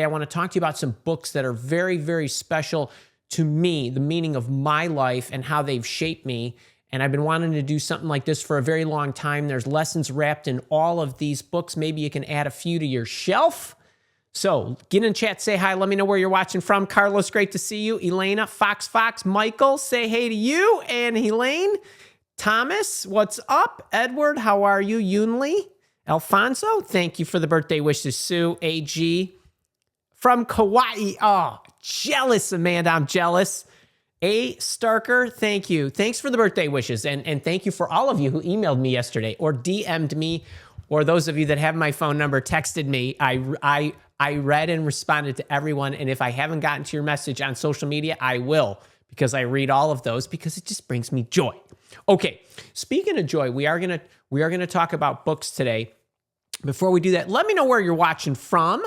I want to talk to you about some books that are very, very special to me, the meaning of my life and how they've shaped me. And I've been wanting to do something like this for a very long time. There's lessons wrapped in all of these books. Maybe you can add a few to your shelf. So get in chat, say hi. Let me know where you're watching from. Carlos, great to see you. Elena, Fox, Michael, say hey to you. And Helene, Thomas, what's up? Edward, how are you? Yunli, Alfonso, thank you for the birthday wishes. Sue, AG, from Kauai. Oh, jealous, Amanda. I'm jealous. A. Starker, thank you. Thanks for the birthday wishes. And thank you for all of you who emailed me yesterday or DM'd me, or those of you that have my phone number texted me. I read and responded to everyone. And if I haven't gotten to your message on social media, I will, because I read all of those because it just brings me joy. Okay, speaking of joy, we are gonna talk about books today. Before we do that, let me know where you're watching from.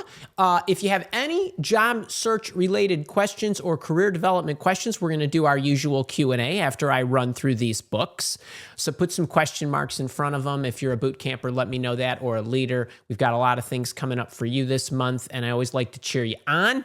If you have any job search related questions or career development questions, we're going to do our usual Q&A after I run through these books. So put some question marks in front of them. If you're a boot camper, let me know that, or a leader. We've got a lot of things coming up for you this month, and I always like to cheer you on.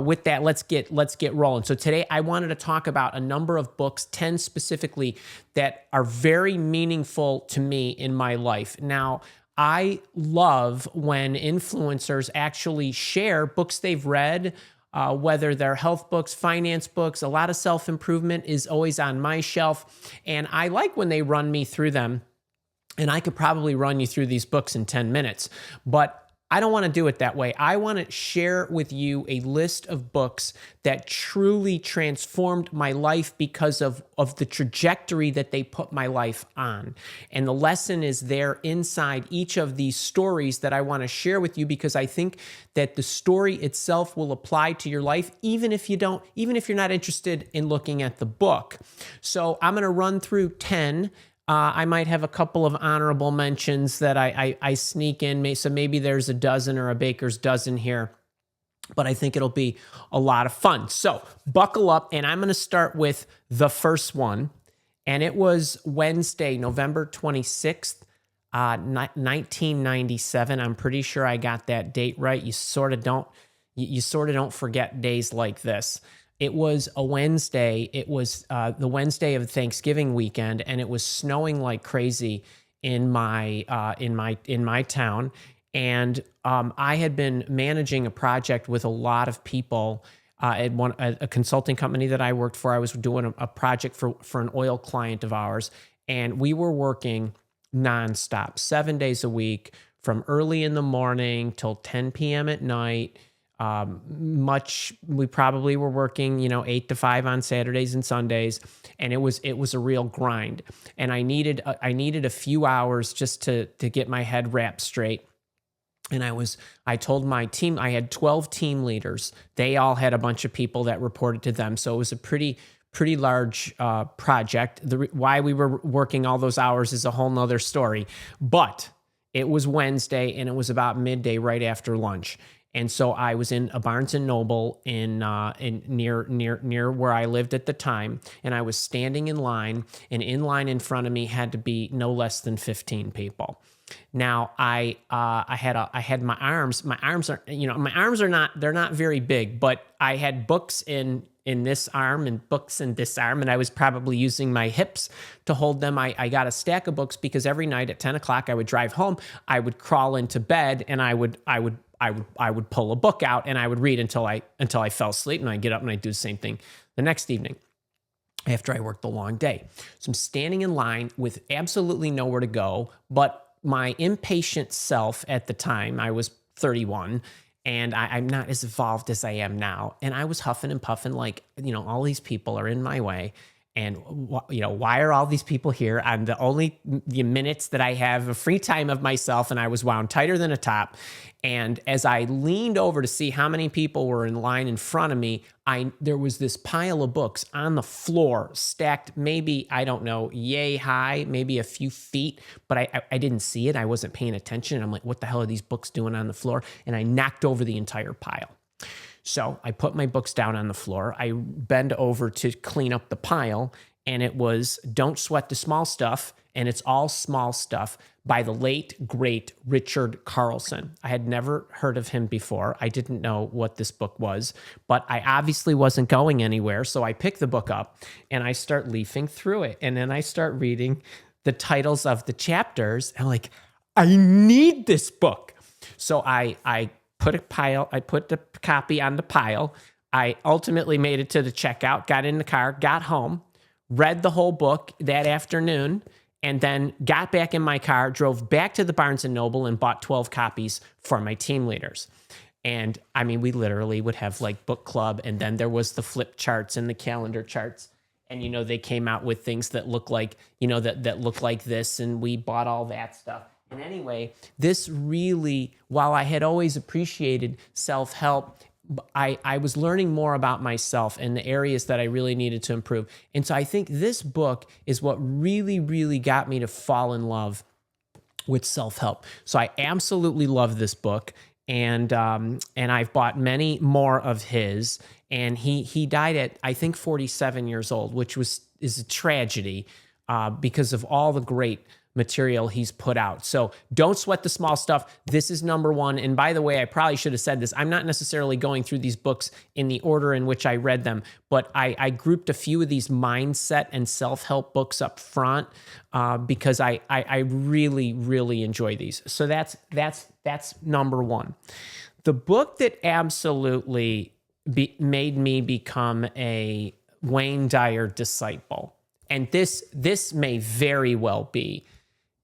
With that, let's get rolling. So today I wanted to talk about a number of books, 10 specifically, that are very meaningful to me in my life. Now, I love when influencers actually share books they've read, whether they're health books, finance books. A lot of self-improvement is always on my shelf. And I like when they run me through them. And I could probably run you through these books in 10 minutes. But I don't want to do it that way. I want to share with you a list of books that truly transformed my life because of the trajectory that they put my life on. And the lesson is there inside each of these stories that I want to share with you, because I think that the story itself will apply to your life, even if you're not interested in looking at the book. So I'm going to run through 10. I might have a couple of honorable mentions that I sneak in. So maybe there's a dozen or a baker's dozen here, but I think it'll be a lot of fun. So buckle up, and I'm going to start with the first one. And it was Wednesday, November 26th, 1997. I'm pretty sure I got that date right. You sort of don't forget days like this. It was a Wednesday. It was the Wednesday of Thanksgiving weekend, and it was snowing like crazy in my town. And I had been managing a project with a lot of people at a consulting company that I worked for. I was doing a project for an oil client of ours, and we were working nonstop, 7 days a week, from early in the morning till 10 p.m. at night. We probably were working, 8 to 5 on Saturdays and Sundays, and it was a real grind. And I needed a few hours just to get my head wrapped straight. And I told my team, I had 12 team leaders. They all had a bunch of people that reported to them. So it was a pretty large project. Why we were working all those hours is a whole nother story. But it was Wednesday, and it was about midday, right after lunch. And so I was in a Barnes and Noble in near where I lived at the time, and I was standing in line, and in line in front of me had to be no less than 15 people. Now I had my arms. My arms are they're not very big, but I had books in this arm and books in this arm, and I was probably using my hips to hold them. I got a stack of books because every night at 10 o'clock I would drive home. I would crawl into bed, and I would pull a book out, and I would read until I fell asleep, and I'd get up and I'd do the same thing the next evening after I worked a long day. So I'm standing in line with absolutely nowhere to go, but my impatient self at the time, I was 31, and I'm not as evolved as I am now. And I was huffing and puffing like, all these people are in my way. And, why are all these people here? I'm the only minutes that I have of free time of myself, and I was wound tighter than a top. And as I leaned over to see how many people were in line in front of me, there was this pile of books on the floor, stacked maybe, I don't know, yay high, maybe a few feet, but I didn't see it. I wasn't paying attention. And I'm like, what the hell are these books doing on the floor? And I knocked over the entire pile. So I put my books down on the floor. I bend over to clean up the pile, and it was Don't Sweat the Small Stuff, and It's All Small Stuff by the late, great Richard Carlson. I had never heard of him before. I didn't know what this book was, but I obviously wasn't going anywhere, so I pick the book up, and I start leafing through it, and then I start reading the titles of the chapters, and like, I need this book. So I put the copy on the pile. I ultimately made it to the checkout, got in the car, got home, read the whole book that afternoon, and then got back in my car, drove back to the Barnes & Noble and bought 12 copies for my team leaders. And I mean, we literally would have like book club, and then there was the flip charts and the calendar charts. And, they came out with things that look like, that look like this, and we bought all that stuff. And anyway, this really, while I had always appreciated self-help, I was learning more about myself and the areas that I really needed to improve. And so I think this book is what really, really got me to fall in love with self-help. So I absolutely love this book. And I've bought many more of his. And he died at, I think, 47 years old, which is a tragedy because of all the great material he's put out. So Don't Sweat the Small Stuff. This is number one. And by the way, I probably should have said this. I'm not necessarily going through these books in the order in which I read them, but I grouped a few of these mindset and self-help books up front because I really, really enjoy these. So that's number one. The book that absolutely made me become a Wayne Dyer disciple, and this may very well be,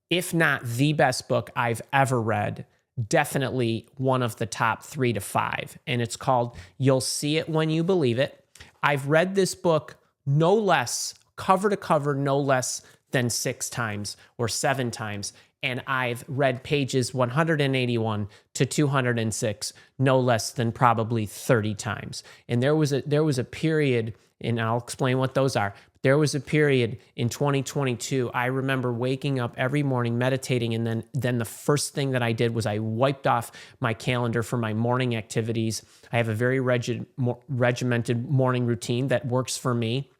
if not the best book I've ever read, definitely one of the top 3 to 5. And it's called You'll See It When You Believe It. I've read this book no less, cover to cover, no less than 6 times or 7 times. And I've read pages 181 to 206 no less than probably 30 times. And there was a period, and I'll explain what those are. There was a period in 2022, I remember waking up every morning, meditating, and then the first thing that I did was I wiped off my calendar for my morning activities. I have a very regimented morning routine that works for me.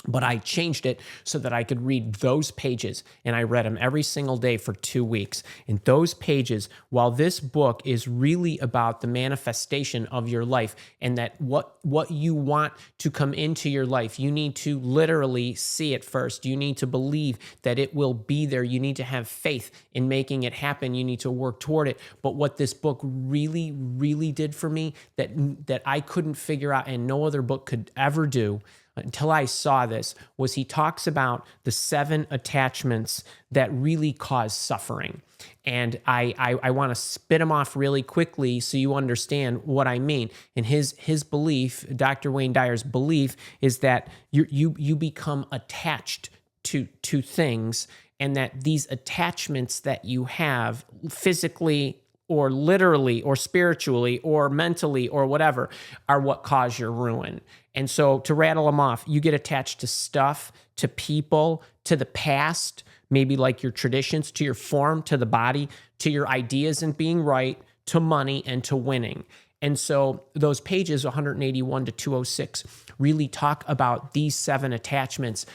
But I changed it so that I could read those pages, and I read them every single day for 2 weeks. And those pages, while this book is really about the manifestation of your life and that what you want to come into your life, you need to literally see it first. You need to believe that it will be there. You need to have faith in making it happen. You need to work toward it. But what this book really, really did for me that I couldn't figure out and no other book could ever do until I saw this, was he talks about the 7 attachments that really cause suffering. And I want to spit them off really quickly so you understand what I mean. And his belief, Dr. Wayne Dyer's belief, is that you become attached to things, and that these attachments that you have physically or literally or spiritually or mentally or whatever are what cause your ruin. And so to rattle them off, you get attached to stuff, to people, to the past, maybe like your traditions, to your form, to the body, to your ideas and being right, to money, and to winning. And so those pages 181 to 206 really talk about these 7 attachments.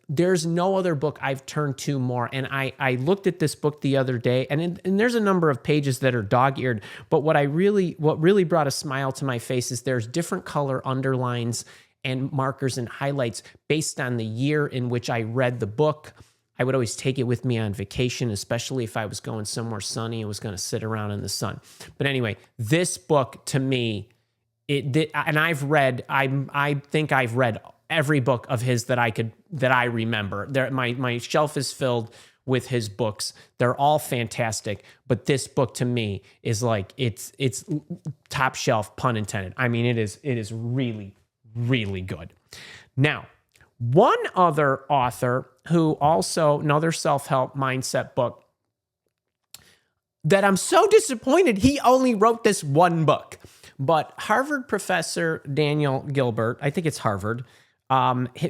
There's no other book I've turned to more. And I looked at this book the other day, and there's a number of pages that are dog-eared. But what really brought a smile to my face is there's different color underlines and markers and highlights based on the year in which I read the book. I would always take it with me on vacation, especially if I was going somewhere sunny and was going to sit around in the sun. But anyway, this book to me, and I think I've read every book of his that I remember. My shelf is filled with his books. They're all fantastic, but this book to me is like it's top shelf, pun intended. I mean, it is really, really good. Now, one other author who also another self-help mindset book that I'm so disappointed he only wrote this one book, but Harvard professor Daniel Gilbert, I think it's Harvard,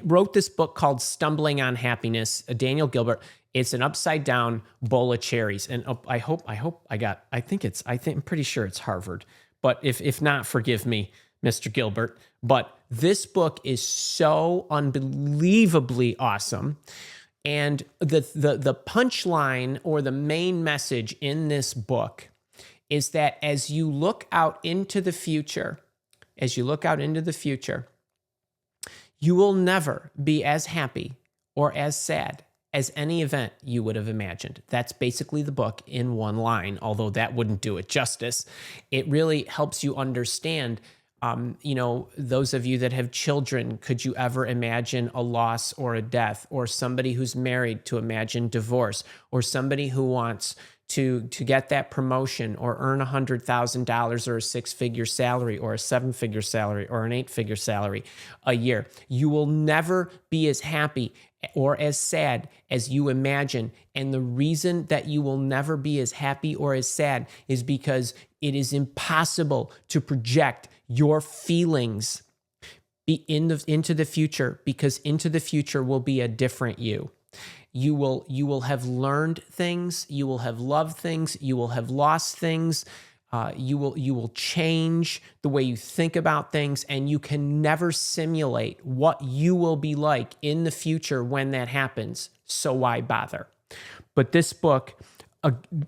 wrote this book called Stumbling on Happiness. Daniel Gilbert. It's an upside down bowl of cherries. And I'm pretty sure it's Harvard. But if not, forgive me. Mr. Gilbert, but this book is so unbelievably awesome. And the punchline or the main message in this book is that as you look out into the future, you will never be as happy or as sad as any event you would have imagined. That's basically the book in one line, although that wouldn't do it justice. It really helps you understand, those of you that have children, could you ever imagine a loss or a death? Or somebody who's married to imagine divorce? Or somebody who wants to get that promotion or earn $100,000 or a six-figure salary or a seven-figure salary or an eight-figure salary a year. You will never be as happy or as sad as you imagine. And the reason that you will never be as happy or as sad is because it is impossible to project your feelings into the future, because into the future will be a different you. You will have learned things, you will have loved things, you will have lost things, you will change the way you think about things, and you can never simulate what you will be like in the future when that happens. So why bother? But this book,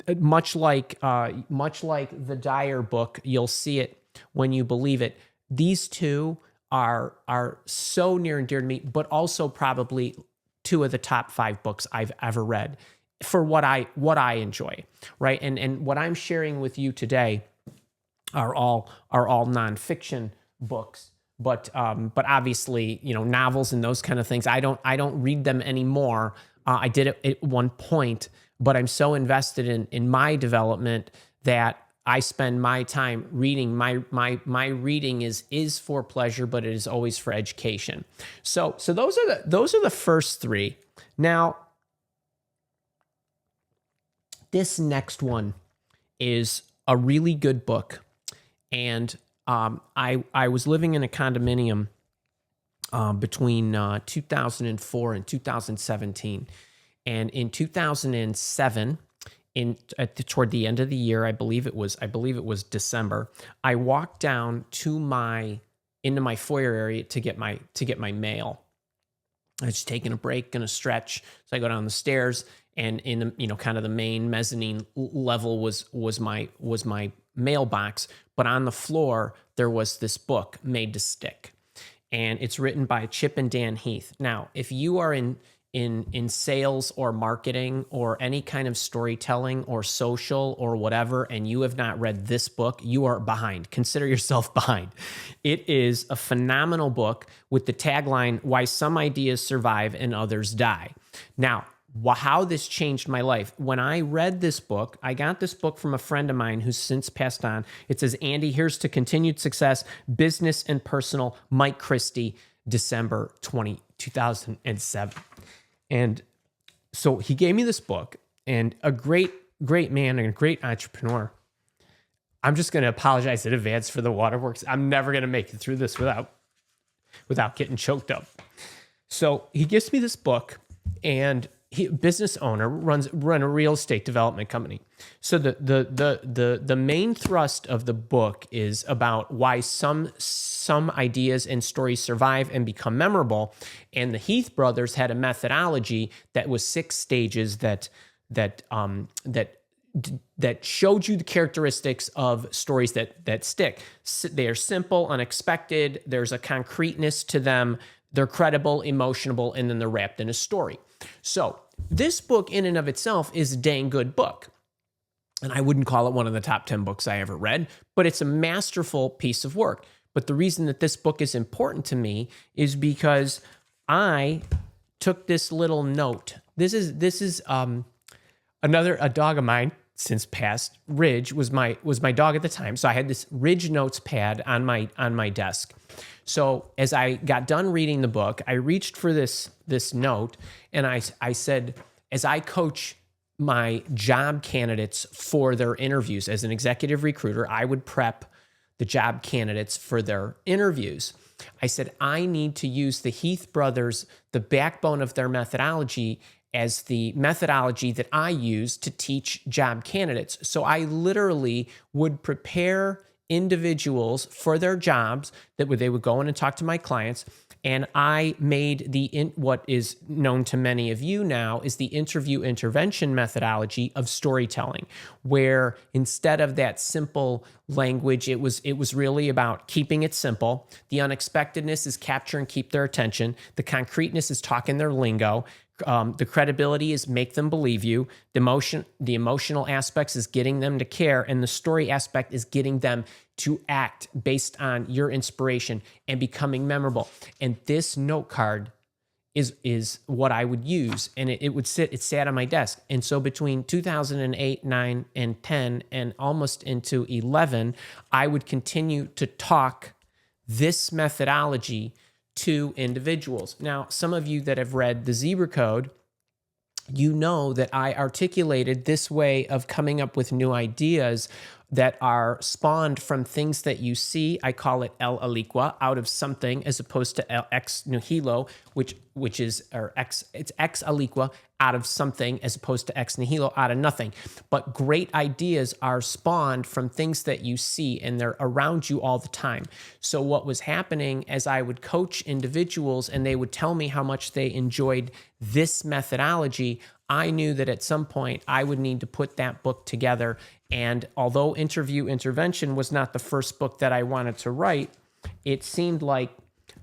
much like the Dyer book, you'll see it when you believe it. These two are so near and dear to me, but also probably two of the top 5 books I've ever read for what I enjoy, right? And what I'm sharing with you today are all nonfiction books, but obviously, novels and those kind of things, I don't read them anymore. I did it at one point, but I'm so invested in my development that I spend my time reading. My reading is for pleasure, but it is always for education. So those are the first 3. Now, this next one is a really good book, and I was living in a condominium between 2004 and 2017, and in 2007. Toward the end of the year, I believe it was December, I walked down into my foyer area to get my mail. I was taking a break, gonna stretch, so I go down the stairs, and in the kind of the main mezzanine level was my mailbox, but on the floor there was this book, Made to Stick, and it's written by Chip and Dan Heath. Now, if you are in sales or marketing or any kind of storytelling or social or whatever, and you have not read this book, you are behind. Consider yourself behind. It is a phenomenal book with the tagline, "Why Some Ideas Survive and Others Die." Now, how this changed my life. When I read this book, I got this book from a friend of mine who's since passed on. It says, "Andy, here's to continued success, business and personal, Mike Christie, December 2007. And so he gave me this book, and a great man and a great entrepreneur. I'm just going to apologize in advance for the waterworks. I'm never going to make it through this without getting choked up. So he gives me this book, and business owner, run a real estate development company. So the main thrust of the book is about why some ideas and stories survive and become memorable. And the Heath brothers had a methodology that was 6 stages that showed you the characteristics of stories that stick. They are simple, unexpected. There's a concreteness to them. They're credible, emotional, and then they're wrapped in a story. So this book in and of itself is a dang good book. And I wouldn't call it one of the top 10 books I ever read, but it's a masterful piece of work. But the reason that this book is important to me is because I took this little note. This is a dog of mine since passed. Ridge was my dog at the time. So I had this Ridge notes pad on my desk. So as I got done reading the book, I reached for this note, and I said, as I coach my job candidates for their interviews as an executive recruiter, I would prep the job candidates for their interviews. I said, I need to use the Heath brothers, the backbone of their methodology, as the methodology that I use to teach job candidates. So I literally would prepare individuals for their jobs that they would go in and talk to my clients. And I made what is known to many of you now is the interview intervention methodology of storytelling, where instead of that simple language, it was really about keeping it simple. The unexpectedness is capture and keep their attention. The concreteness is talking their lingo. The credibility is make them believe you. The emotional aspects is getting them to care, and the story aspect is getting them to act based on your inspiration and becoming memorable. And this note card is what I would use, and it sat on my desk. And so between 2008, 9, and 10, and almost into 11, I would continue to talk this methodology to individuals. Now, some of you that have read the Zebra Code, you know that I articulated this way of coming up with new ideas that are spawned from things that you see. I call it el aliqua, out of something, as opposed to el ex nihilo, which is, or it's ex aliqua, out of something, as opposed to ex nihilo, out of nothing. But great ideas are spawned from things that you see, and they're around you all the time. So what was happening as I would coach individuals and they would tell me how much they enjoyed this methodology, I knew that at some point I would need to put that book together. And although interview intervention was not the first book that I wanted to write, it seemed like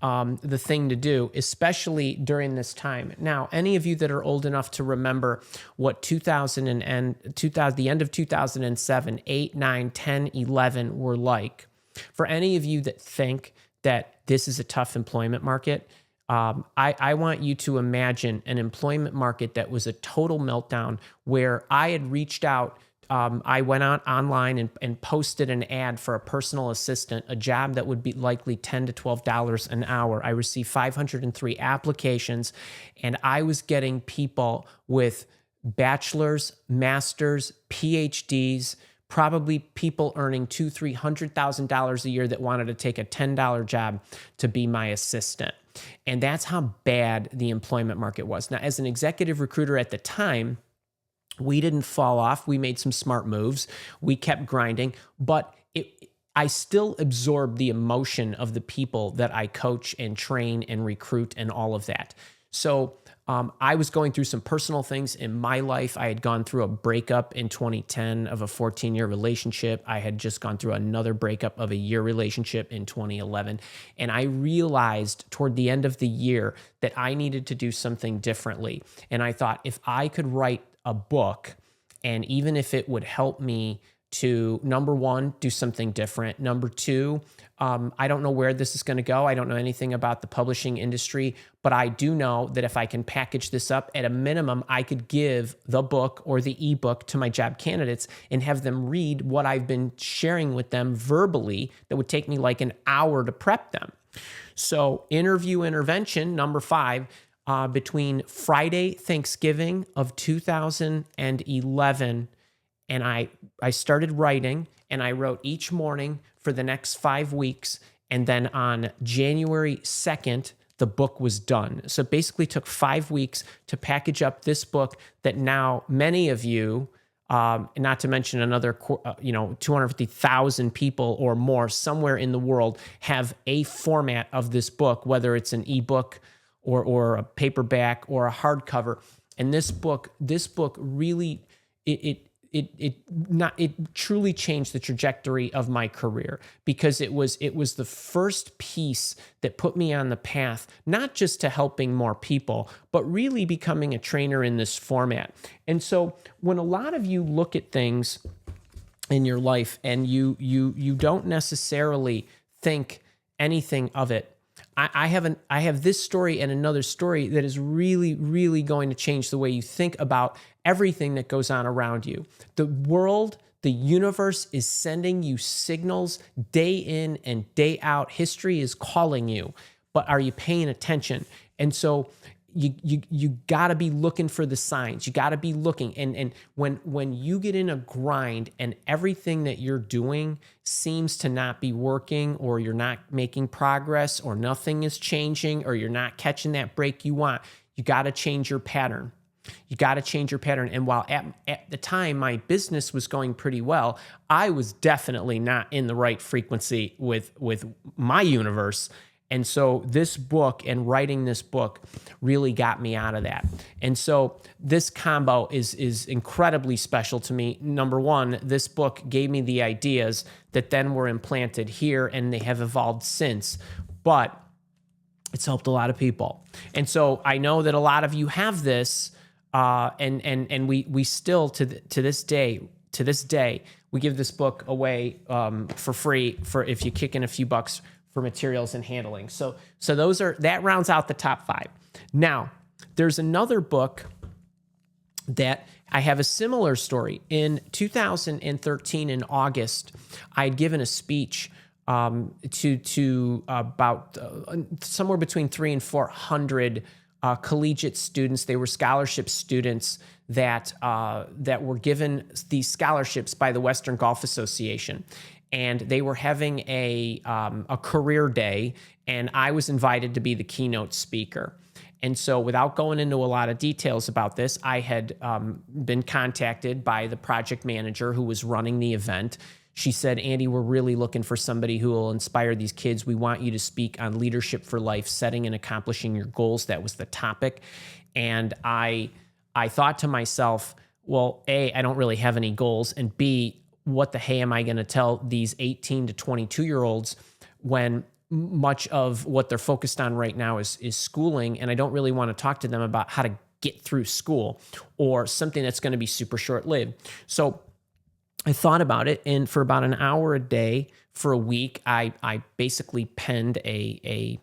the thing to do, especially during this time. Now, any of you that are old enough to remember what the end of 2007, 8, 9, 10, 11 were like, for any of you that think that this is a tough employment market, I want you to imagine an employment market that was a total meltdown, where I had reached out. I went out online and posted an ad for a personal assistant, a job that would be likely $10 to $12 an hour. I received 503 applications, and I was getting people with bachelor's, master's, PhDs, probably people earning $200,000, $300,000 a year that wanted to take a $10 job to be my assistant. And that's how bad the employment market was. Now, as an executive recruiter at the time, we didn't fall off. We made some smart moves. We kept grinding, but I still absorbed the emotion of the people that I coach and train and recruit and all of that. So I was going through some personal things in my life. I had gone through a breakup in 2010 of a 14-year relationship. I had just gone through another breakup of a year relationship in 2011. And I realized toward the end of the year that I needed to do something differently. And I thought, if I could write a book, and even if it would help me to, number one, do something different. Number two, I don't know where this is going to go. I don't know anything about the publishing industry, but I do know that if I can package this up, at a minimum, I could give the book or the ebook to my job candidates and have them read what I've been sharing with them verbally. That would take me like an hour to prep them. So interview intervention, number 5, between Friday, Thanksgiving of 2011, and I started writing, and I wrote each morning for the next 5 weeks. And then on January 2nd, the book was done. So it basically took 5 weeks to package up this book that now many of you, not to mention another 250,000 people or more somewhere in the world, have a format of this book, whether it's an ebook or a paperback or a hardcover. And this book really, it truly changed the trajectory of my career, because it was the first piece that put me on the path, not just to helping more people, but really becoming a trainer in this format. And so when a lot of you look at things in your life and you don't necessarily think anything of it, I have this story and another story that is really, really going to change the way you think about everything that goes on around you. The world, the universe is sending you signals day in and day out. History is calling you, but are you paying attention? And so you got to be looking for the signs. You got to be looking. And when you get in a grind and everything that you're doing seems to not be working, or you're not making progress, or nothing is changing, or you're not catching that break you want, you got to change your pattern. You got to change your pattern. And while at the time my business was going pretty well, I was definitely not in the right frequency with my universe. And so this book and writing this book really got me out of that. And so this combo is incredibly special to me. Number one, this book gave me the ideas that then were implanted here, and they have evolved since. But it's helped a lot of people. And so I know that a lot of you have this, and we still to this day, we give this book away for free for if you kick in a few bucks for materials and handling. So that rounds out the top 5. Now, there's another book that I have a similar story. In 2013, in August, I had given a speech to about somewhere between 300 and 400 collegiate students. They were scholarship students that were given these scholarships by the Western Golf Association. And they were having a career day, and I was invited to be the keynote speaker. And so without going into a lot of details about this, I had been contacted by the project manager who was running the event. She said, Andy, we're really looking for somebody who will inspire these kids. We want you to speak on leadership for life, setting and accomplishing your goals. That was the topic. And I thought to myself, well, A, I don't really have any goals, and B, what the hey am I going to tell these 18 to 22-year-olds when much of what they're focused on right now is schooling, and I don't really want to talk to them about how to get through school or something that's going to be super short-lived. So I thought about it, and for about an hour a day for a week, I basically penned a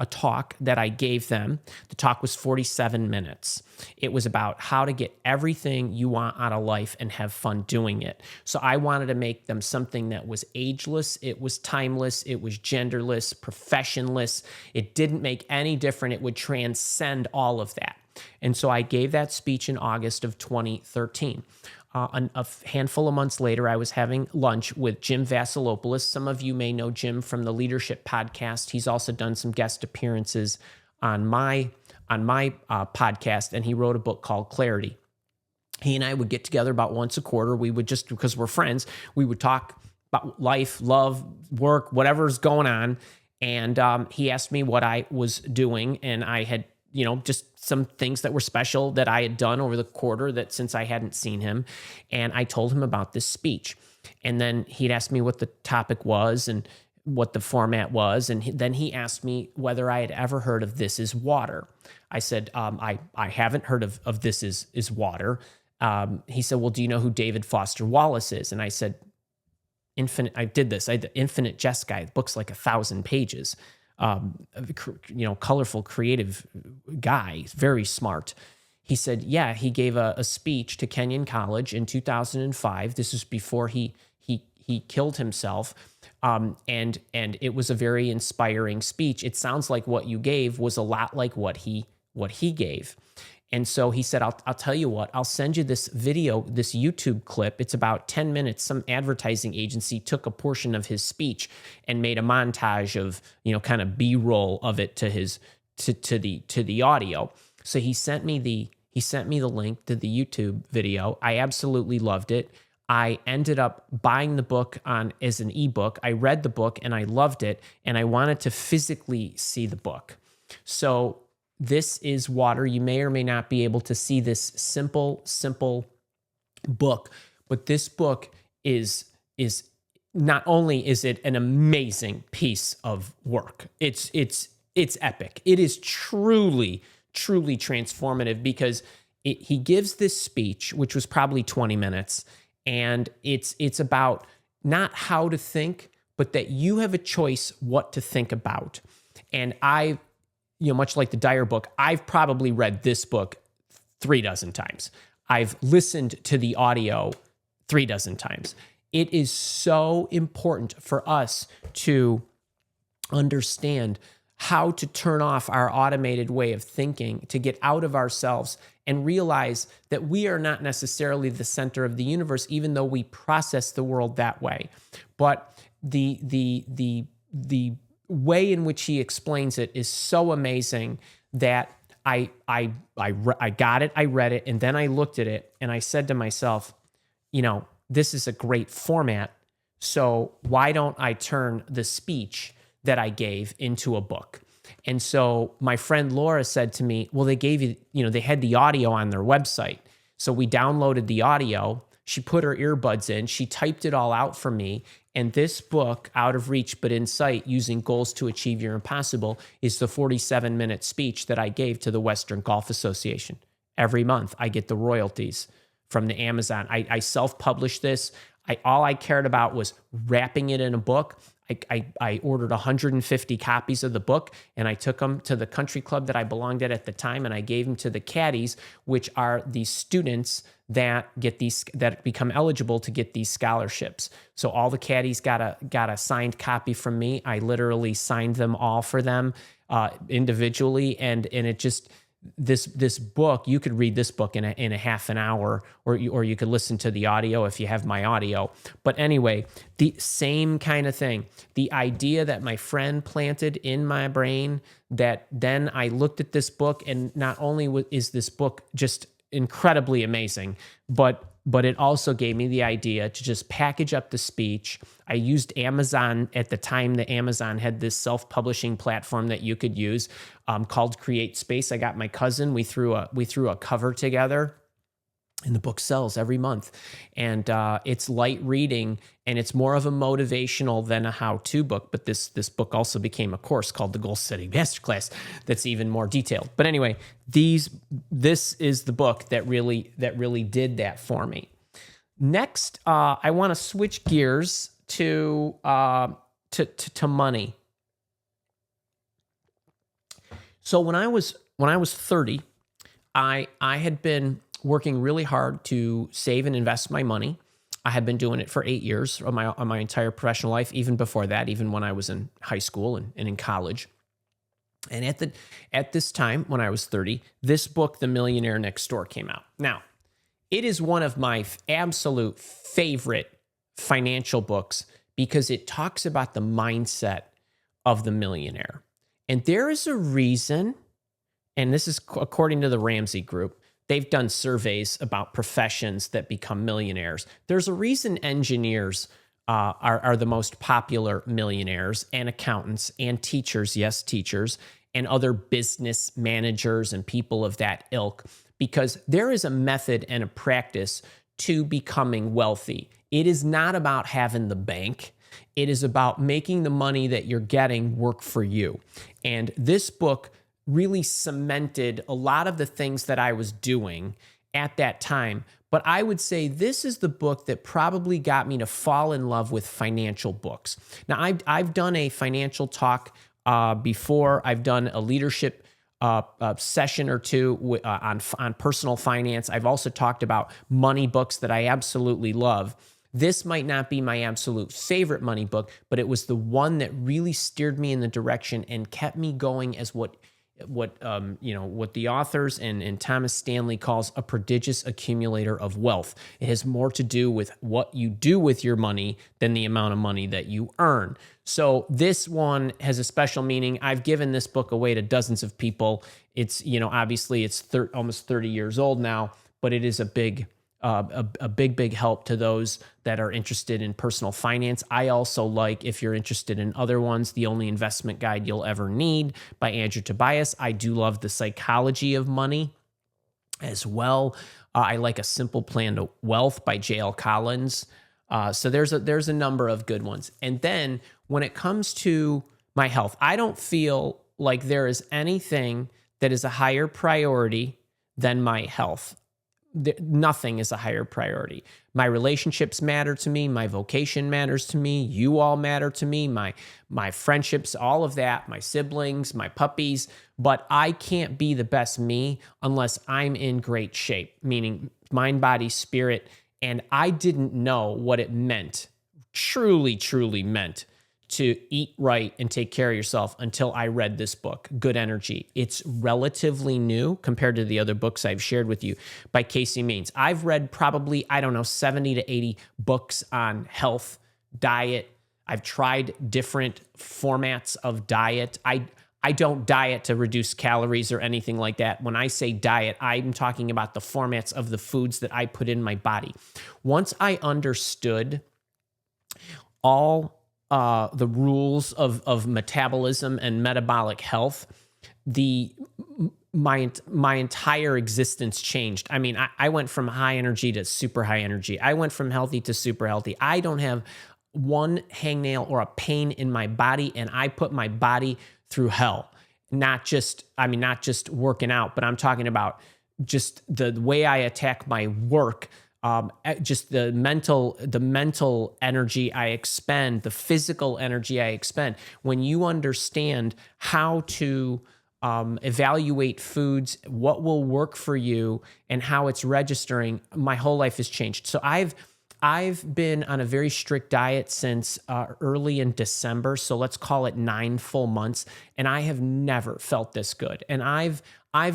talk that I gave them. The talk was 47 minutes. It was about how to get everything you want out of life and have fun doing it. So I wanted to make them something that was ageless, it was timeless, it was genderless, professionless. It didn't make any difference. It would transcend all of that. And so I gave that speech in August of 2013. A handful of months later, I was having lunch with Jim Vasilopoulos. Some of you may know Jim from the Leadership Podcast. He's also done some guest appearances on my podcast, and he wrote a book called Clarity. He and I would get together about once a quarter. We would just, because we're friends, we would talk about life, love, work, whatever's going on. And he asked me what I was doing, and I had just some things that were special that I had done over the quarter that since I hadn't seen him. And I told him about this speech. And then he'd asked me what the topic was and what the format was. And then he asked me whether I had ever heard of This Is Water. I said, I haven't heard of This Is Water. He said, well, do you know who David Foster Wallace is? And I said, I did the Infinite Jest Guy. The book's like 1,000 pages. Colorful, creative guy, very smart. He said, yeah, he gave a speech to Kenyon College in 2005. This was before he killed himself. And it was a very inspiring speech. It sounds like what you gave was a lot like what he gave. And so he said, I'll tell you what, I'll send you this video, this YouTube clip. It's about 10 minutes. Some advertising agency took a portion of his speech and made a montage of, kind of B-roll of it to the audio. So he sent me the link to the YouTube video. I absolutely loved it. I ended up buying the book as an ebook. I read the book and I loved it, and I wanted to physically see the book. So This Is Water. You may or may not be able to see this simple book, but this book is not only is it an amazing piece of work, it's epic. It is truly transformative because he gives this speech, which was probably 20 minutes, and it's about not how to think, but that you have a choice what to think about. And much like the Dyer book, I've probably read this book 36 times. I've listened to the audio 36 times. It is so important for us to understand how to turn off our automated way of thinking, to get out of ourselves and realize that we are not necessarily the center of the universe, even though we process the world that way. But the way in which he explains it is so amazing that I got it, I read it, and then I looked at it and I said to myself, this is a great format. So why don't I turn the speech that I gave into a book? And so my friend Laura said to me, well, they gave you, they had the audio on their website. So we downloaded the audio. She put her earbuds in. She typed it all out for me. And this book, Out of Reach But in Sight, Using Goals to Achieve Your Impossible, is the 47-minute speech that I gave to the Western Golf Association. Every month, I get the royalties from the Amazon. I self-published this. All I cared about was wrapping it in a book. I ordered 150 copies of the book, and I took them to the country club that I belonged at the time, and I gave them to the caddies, which are the students that become eligible to get these scholarships. So all the caddies got a signed copy from me. I literally signed them all for them individually, and it just. This book, you could read this book in a half an hour, or you could listen to the audio if you have my audio. But anyway, the same kind of thing. The idea that my friend planted in my brain, that then I looked at this book, and not only is this book just incredibly amazing, but it also gave me the idea to just package up the speech. I used Amazon at the time. The Amazon had this self-publishing platform that you could use called Create Space. I got my cousin. We threw a cover together, and the book sells every month. And it's light reading, and it's more of a motivational than a how-to book. But this book also became a course called the Goal Setting Masterclass that's even more detailed. But anyway, this is the book that really did that for me. Next, I want to switch gears to money. So when I was 30, I had been working really hard to save and invest my money. I had been doing it for 8 years of my entire professional life, even before that, even when I was in high school and in college. And at this time, when I was 30, this book, The Millionaire Next Door, came out. Now, it is one of my absolute favorite financial books because it talks about the mindset of the millionaire. And there is a reason, and this is according to the Ramsey Group. They've done surveys about professions that become millionaires. There's a reason engineers are the most popular millionaires, and accountants and teachers, yes, teachers, and other business managers and people of that ilk, because there is a method and a practice to becoming wealthy. It is not about having the bank. It is about making the money that you're getting work for you. And this book really cemented a lot of the things that I was doing at that time. But I would say this is the book that probably got me to fall in love with financial books. Now, I've done a financial talk before. I've done a leadership session or two on personal finance. I've also talked about money books that I absolutely love. This might not be my absolute favorite money book, but it was the one that really steered me in the direction and kept me going as what the authors and Thomas Stanley calls a prodigious accumulator of wealth. It has more to do with what you do with your money than the amount of money that you earn. So this one has a special meaning. I've given this book away to dozens of people. It's, obviously it's almost 30 years old now, but it is a big help to those that are interested in personal finance. I also like, if you're interested in other ones, The Only Investment Guide You'll Ever Need by Andrew Tobias. I do love The Psychology of Money as well. I like A Simple Plan to Wealth by J.L. Collins. So there's a number of good ones. And then when it comes to my health, I don't feel like there is anything that is a higher priority than my health. Nothing is a higher priority. My relationships matter to me. My vocation matters to me. You all matter to me. My friendships, all of that, my siblings, my puppies. But I can't be the best me unless I'm in great shape, meaning mind, body, spirit. And I didn't know what it meant, truly, truly meant, to eat right and take care of yourself until I read this book, Good Energy. It's relatively new compared to the other books I've shared with you by Casey Means. I've read probably, 70 to 80 books on health, diet. I've tried different formats of diet. I don't diet to reduce calories or anything like that. When I say diet, I'm talking about the formats of the foods that I put in my body. Once I understood all the rules of metabolism and metabolic health, my entire existence changed. I mean, I went from high energy to super high energy. I went from healthy to super healthy. I don't have one hangnail or a pain in my body, and I put my body through hell. Not just working out, but I'm talking about just the way I attack my work, just the mental energy I expend, the physical energy I expend. When you understand how to evaluate foods, what will work for you, and how it's registering, my whole life has changed. So I've been on a very strict diet since early in December. So let's call it 9 full months. And I have never felt this good. And I've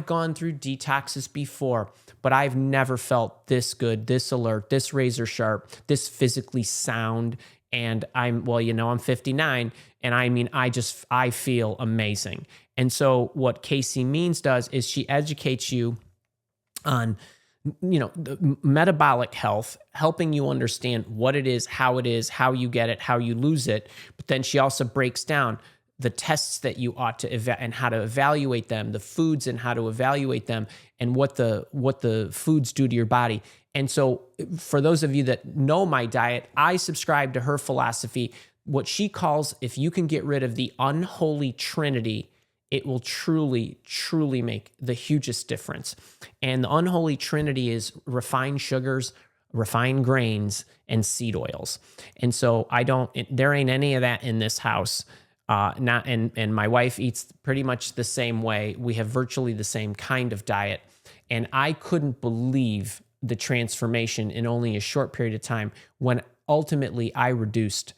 gone through detoxes before, but I've never felt this good, this alert, this razor sharp, this physically sound. And I'm 59. And I mean, I feel amazing. And so what Casey Means does is she educates you on the metabolic health, helping you understand what it is, how you get it, how you lose it. But then she also breaks down the tests that you ought to and how to evaluate them, the foods and how to evaluate them, and what the foods do to your body. And so for those of you that know my diet, I subscribe to her philosophy, what she calls, if you can get rid of the unholy trinity, it will truly, truly make the hugest difference. And the unholy trinity is refined sugars, refined grains, and seed oils. And so there ain't any of that in this house. And my wife eats pretty much the same way. We have virtually the same kind of diet. And I couldn't believe the transformation in only a short period of time when ultimately I reduced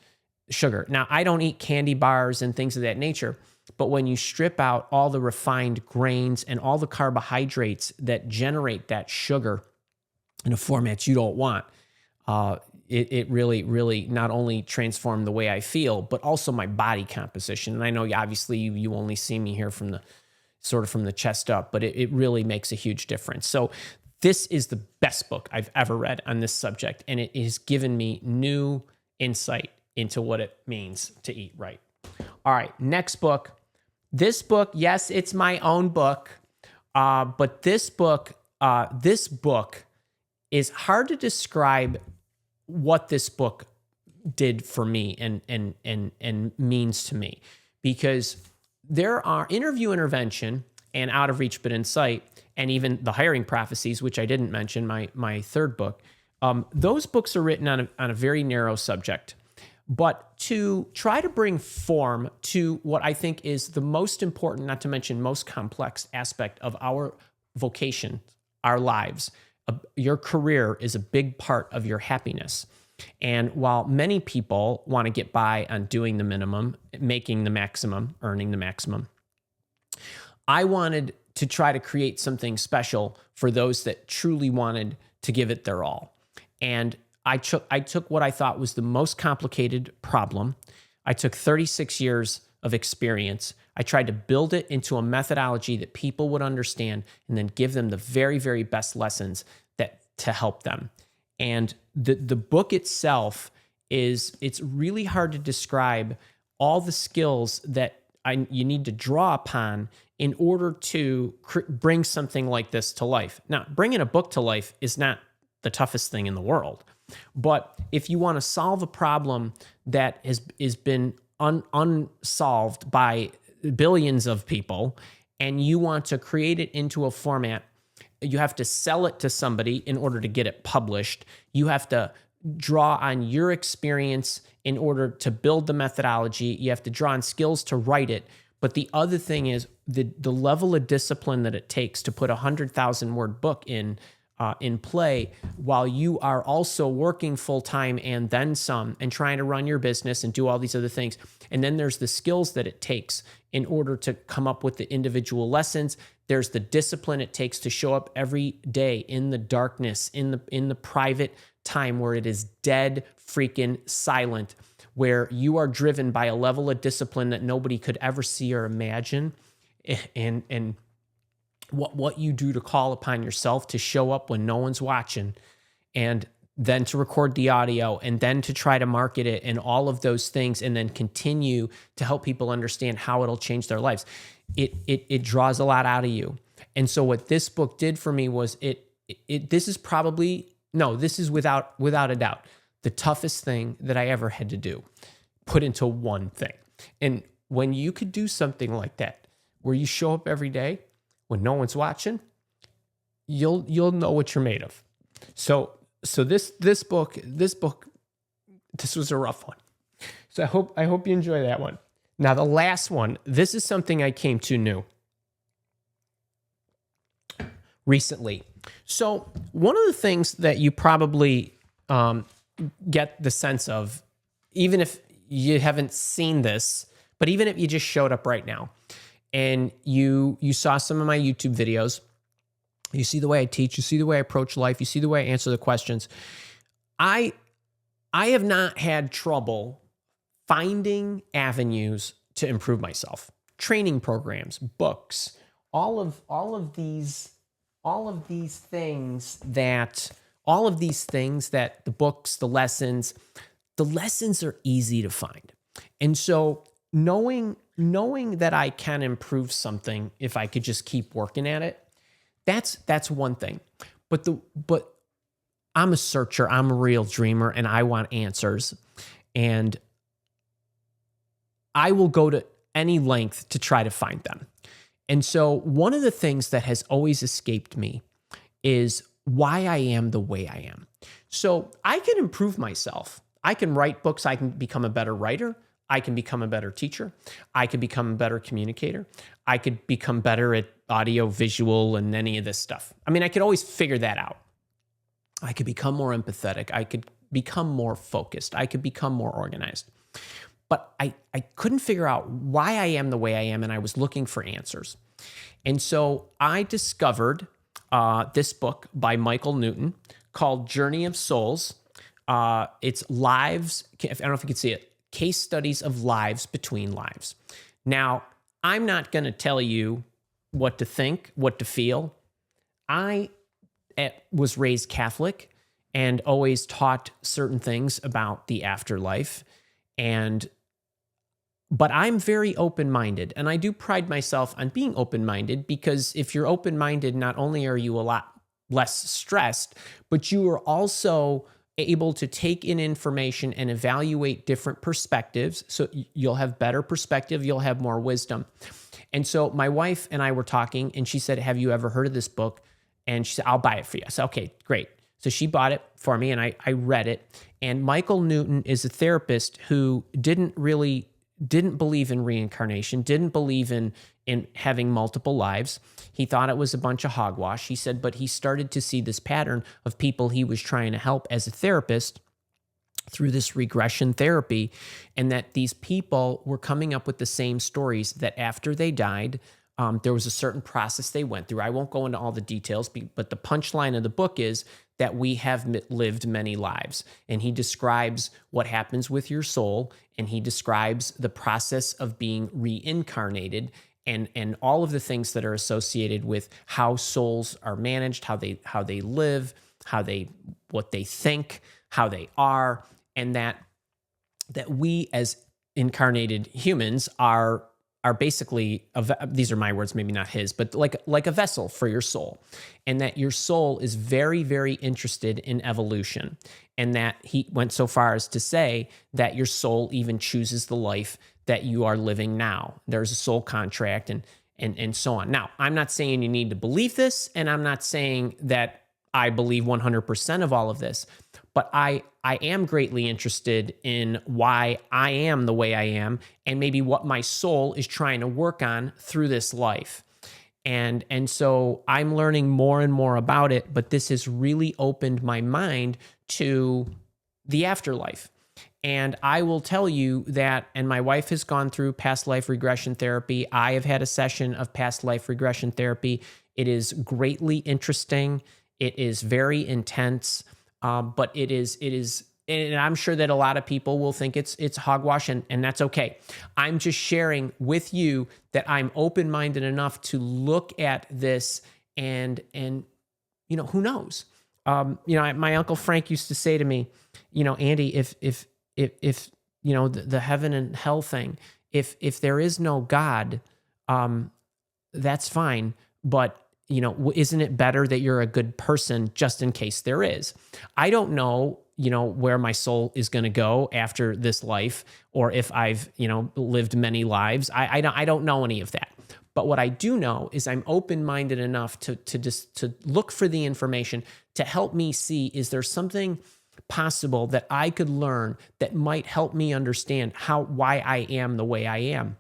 sugar. Now, I don't eat candy bars and things of that nature, but when you strip out all the refined grains and all the carbohydrates that generate that sugar in a format you don't want, it really, really not only transformed the way I feel, but also my body composition. And I know obviously you only see me here from the chest up, but it really makes a huge difference. So this is the best book I've ever read on this subject, and it has given me new insight into what it means to eat right. All right, next book. This book, yes, it's my own book, but this book is hard to describe what this book did for me and means to me, because there are Interview Intervention and Out of Reach but in Sight, and even The Hiring Prophecies, which I didn't mention, my third book. Those books are written on a very narrow subject. But to try to bring form to what I think is the most important, not to mention most complex aspect of our vocation, our lives, your career is a big part of your happiness. And while many people want to get by on doing the minimum, making the maximum, earning the maximum, I wanted to try to create something special for those that truly wanted to give it their all. And I took what I thought was the most complicated problem. I took 36 years of experience. I tried to build it into a methodology that people would understand, and then give them the very, very best lessons to help them. And the book itself it's really hard to describe all the skills that you need to draw upon in order to bring something like this to life. Now, bringing a book to life is not the toughest thing in the world. But if you want to solve a problem that has been unsolved by billions of people, and you want to create it into a format, you have to sell it to somebody in order to get it published. You have to draw on your experience in order to build the methodology. You have to draw on skills to write it. But the other thing is the level of discipline that it takes to put a 100,000-word book in play while you are also working full-time and then some, and trying to run your business and do all these other things. And then there's the skills that it takes in order to come up with the individual lessons. There's the discipline it takes to show up every day in the darkness, in the private time where it is dead freaking silent, where you are driven by a level of discipline that nobody could ever see or imagine, and what you do to call upon yourself to show up when no one's watching, and then to record the audio, and then to try to market it, and all of those things, and then continue to help people understand how it'll change their lives. It draws a lot out of you. And so what this book did for me was this is without a doubt the toughest thing that I ever had to do, put into one thing. And when you could do something like that, where you show up every day when no one's watching, you'll know what you're made of. So this book, this was a rough one. So I hope you enjoy that one. Now the last one, this is something I came to new recently. So one of the things that you probably get the sense of, even if you haven't seen this, but even if you just showed up right now and you saw some of my YouTube videos, you see the way I teach, you see the way I approach life, you see the way I answer the questions. I have not had trouble finding avenues to improve myself. Training programs, books, all of these things that the books, the lessons are easy to find. And so knowing that I can improve something if I could just keep working at it, that's one thing. But I'm a searcher, I'm a real dreamer, and I want answers. And I will go to any length to try to find them. And so one of the things that has always escaped me is why I am the way I am. So I can improve myself. I can write books. I can become a better writer. I can become a better teacher. I could become a better communicator. I could become better at audio, visual, and any of this stuff. I mean, I could always figure that out. I could become more empathetic. I could become more focused. I could become more organized. But I couldn't figure out why I am the way I am, and I was looking for answers. And so I discovered this book by Michael Newton called Journey of Souls. It's lives, I don't know if you can see it, case studies of lives between lives. Now, I'm not going to tell you what to think, what to feel. I was raised Catholic and always taught certain things about the afterlife. But I'm very open-minded, and I do pride myself on being open-minded, because if you're open-minded, not only are you a lot less stressed, but you are also able to take in information and evaluate different perspectives. So you'll have better perspective, you'll have more wisdom. And so my wife and I were talking, and she said, "Have you ever heard of this book?" And she said, "I'll buy it for you." I said, "Okay, great." So she bought it for me, and I read it. And Michael Newton is a therapist who didn't believe in reincarnation, didn't believe in having multiple lives. He thought it was a bunch of hogwash. He said, but he started to see this pattern of people he was trying to help as a therapist through this regression therapy, and that these people were coming up with the same stories, that after they died, there was a certain process they went through. I won't go into all the details, but the punchline of the book is that we have lived many lives. And he describes what happens with your soul, and he describes the process of being reincarnated, and all of the things that are associated with how souls are managed, how they live, what they think, how they are, and that we as incarnated humans are basically, these are my words, maybe not his, but like a vessel for your soul. And that your soul is very, very interested in evolution. And that he went so far as to say that your soul even chooses the life that you are living now. There's a soul contract and so on. Now, I'm not saying you need to believe this, and I'm not saying that I believe 100% of all of this, but I am greatly interested in why I am the way I am, and maybe what my soul is trying to work on through this life. And so I'm learning more and more about it, but this has really opened my mind to the afterlife. And I will tell you that, and my wife has gone through past life regression therapy. I have had a session of past life regression therapy. It is greatly interesting. It is very intense. But it is and I'm sure that a lot of people will think it's hogwash, and that's okay. I'm just sharing with you that I'm open-minded enough to look at this and who knows? My Uncle Frank used to say to me, Andy, if the heaven and hell thing, if there is no God, that's fine. But, isn't it better that you're a good person just in case there is? I don't know, where my soul is going to go after this life, or if I've, lived many lives. I don't know any of that. But what I do know is I'm open-minded enough to look for the information to help me see, is there something possible that I could learn that might help me understand why I am the way I am.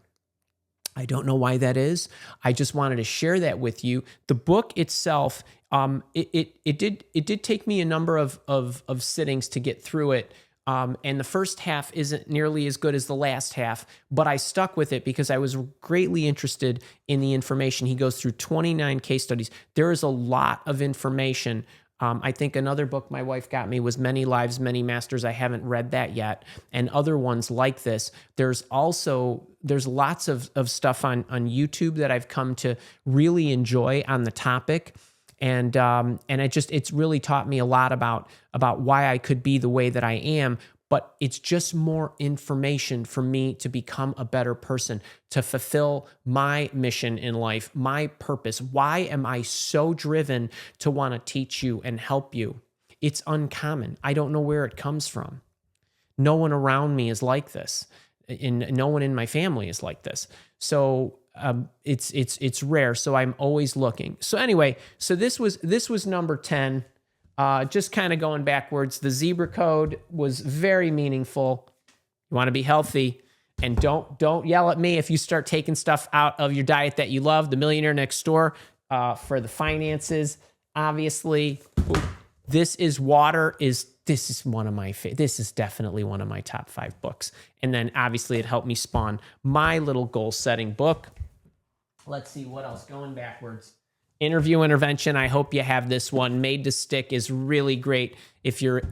I don't know why that is. I just wanted to share that with you. The book itself, it did take me a number of sittings to get through it. And the first half isn't nearly as good as the last half, but I stuck with it because I was greatly interested in the information. He goes through 29 case studies. There is a lot of information. I think another book my wife got me was Many Lives, Many Masters. I haven't read that yet. And other ones like this. There's lots of stuff on YouTube that I've come to really enjoy on the topic. And it's really taught me a lot about why I could be the way that I am. But it's just more information for me to become a better person, to fulfill my mission in life, my purpose. Why am I so driven to want to teach you and help you? It's uncommon. I don't know where it comes from. No one around me is like this, and no one in my family is like this. So it's rare. So I'm always looking. So anyway, this was number 10. Just kind of going backwards. The zebra code was very meaningful. You want to be healthy, and don't yell at me if you start taking stuff out of your diet that you love. The Millionaire Next Door for the finances. Obviously, This is Water this is one of my this is definitely one of my top 5 books. And then obviously it helped me spawn my little goal setting book. Let's see what else going backwards. Interview Intervention. I hope you have this one. Made to Stick is really great if you're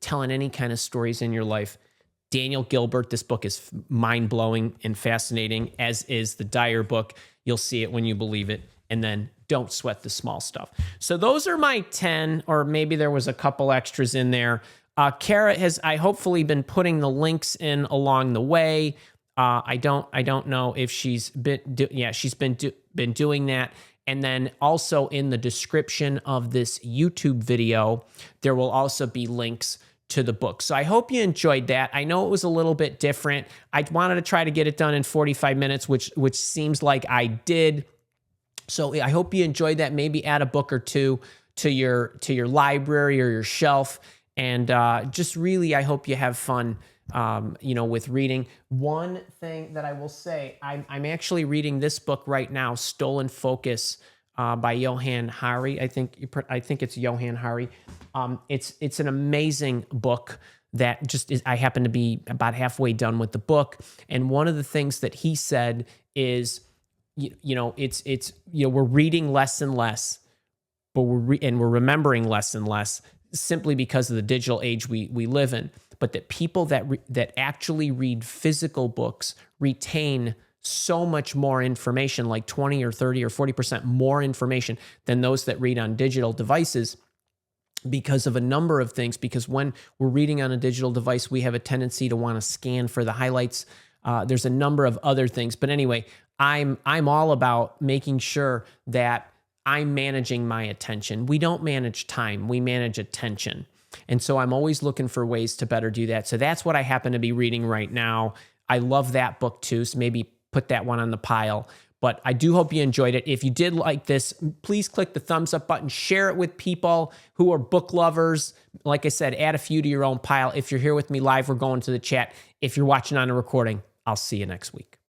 telling any kind of stories in your life. Daniel Gilbert. This book is mind-blowing and fascinating, as is the Dyer book. You'll see it when you believe it. And then Don't Sweat the Small Stuff. So those are my 10, or maybe there was a couple extras in there. Kara has hopefully been putting the links in along the way. I don't know if she's been doing that. And then also in the description of this YouTube video, there will also be links to the book. So I hope you enjoyed that. I know it was a little bit different. I wanted to try to get it done in 45 minutes, which seems like I did. So I hope you enjoyed that. Maybe add a book or two to your library or your shelf. And just really, I hope you have fun with reading. One thing that I will say, I'm actually reading this book right now, Stolen Focus, by Johann Hari. I think it's Johann Hari. It's an amazing book that just is. I happen to be about halfway done with the book, and one of the things that he said is, we're reading less and less, but we're remembering less and less, simply because of the digital age we live in. But that people that actually read physical books retain so much more information, like 20 or 30 or 40% more information than those that read on digital devices, because of a number of things. Because when we're reading on a digital device, we have a tendency to want to scan for the highlights. There's a number of other things. But anyway, I'm all about making sure that I'm managing my attention. We don't manage time, we manage attention. And so I'm always looking for ways to better do that. So that's what I happen to be reading right now. I love that book too, so maybe put that one on the pile. But I do hope you enjoyed it. If you did like this, please click the thumbs up button. Share it with people who are book lovers. Like I said, add a few to your own pile. If you're here with me live, we're going to the chat. If you're watching on a recording, I'll see you next week.